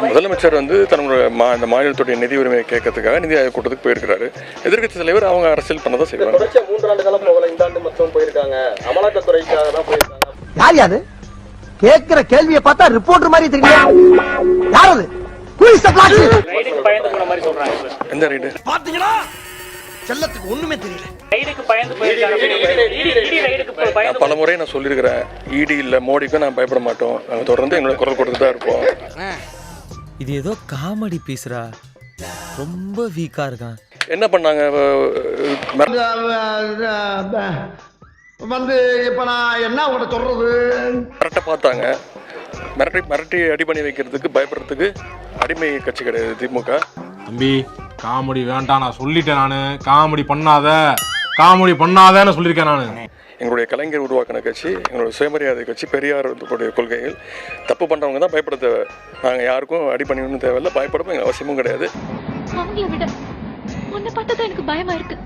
முதலமைச்சர் வந்து தன்னுடைய இந்த மாநிலத்துடைய நிதி உரிமையை கேட்கறதுக்காக நிதி ஆயோக் கூட்டத்துக்கு போயிருக்கிறாரு. எதிர்க்கட்சி தலைவர் அவங்க அரசியல் பண்ணதான் செய்வாங்க. தொடர்ச்சியா 3 ஆண்டு காலம் போகல, இந்த ஆண்டு மட்டும் போயிருக்காங்க. அமலாக்கத்துறைக்காக தான் போயிருக்காங்க. யார் யாரு கேக்குற கேள்வியை பார்த்தா ரிப்போர்ட்டர் மாதிரி தெரியல. யார் அது? ரைடுக்கு பயந்து போன மாதிரி சொல்றாங்க சார். எந்த ரைடு? பாத்தீங்களா? செல்லத்துக்கு ஒண்ணுமே தெரியல. ரைடுக்கு பயந்து போயிருக்காங்க. இடி ரைடுக்கு பயந்து பல முறை நான் சொல்லியிருக்கிறேன், இடி இல்லை மோடிக்கும் நான் பயப்பட மாட்டோம், நாங்கள் தொடர்ந்து எங்களோட குரல் கொடுத்து தான் இருப்போம். இது ஏதோ காமெடி பீஸ்ரா, ரொம்ப வீக்கா இருக்கான். என்ன பண்ணாங்க வந்து இப்ப நான் என்ன உங்கள்கிட்ட சொல்றது? மிரட்ட பார்த்தாங்க. மிரட்டி அடி பண்ணி வைக்கிறதுக்கு பயப்படுறதுக்கு அடிமை கட்சி கிடையாது திமுக. தம்பி காமெடி வேண்டாம், நான் சொல்லிட்டேன். நான் காமெடி பண்ணாதன்னு சொல்லியிருக்கேன். நான் எங்களுடைய கலைஞர் உருவாக்கின கட்சி, எங்களுடைய சுயமரியாதை கட்சி, பெரியார் கொள்கைகள். தப்பு பண்ணுறவங்க தான் பயப்பட தேவை. நாங்கள் யாருக்கும் அடி பண்ணிடணும் தேவையில்லை, பயப்படவும் எங்கள் அவசியமும் கிடையாது. அவங்கள விட உன்னை பார்த்தா எனக்கு பயமா இருக்கு.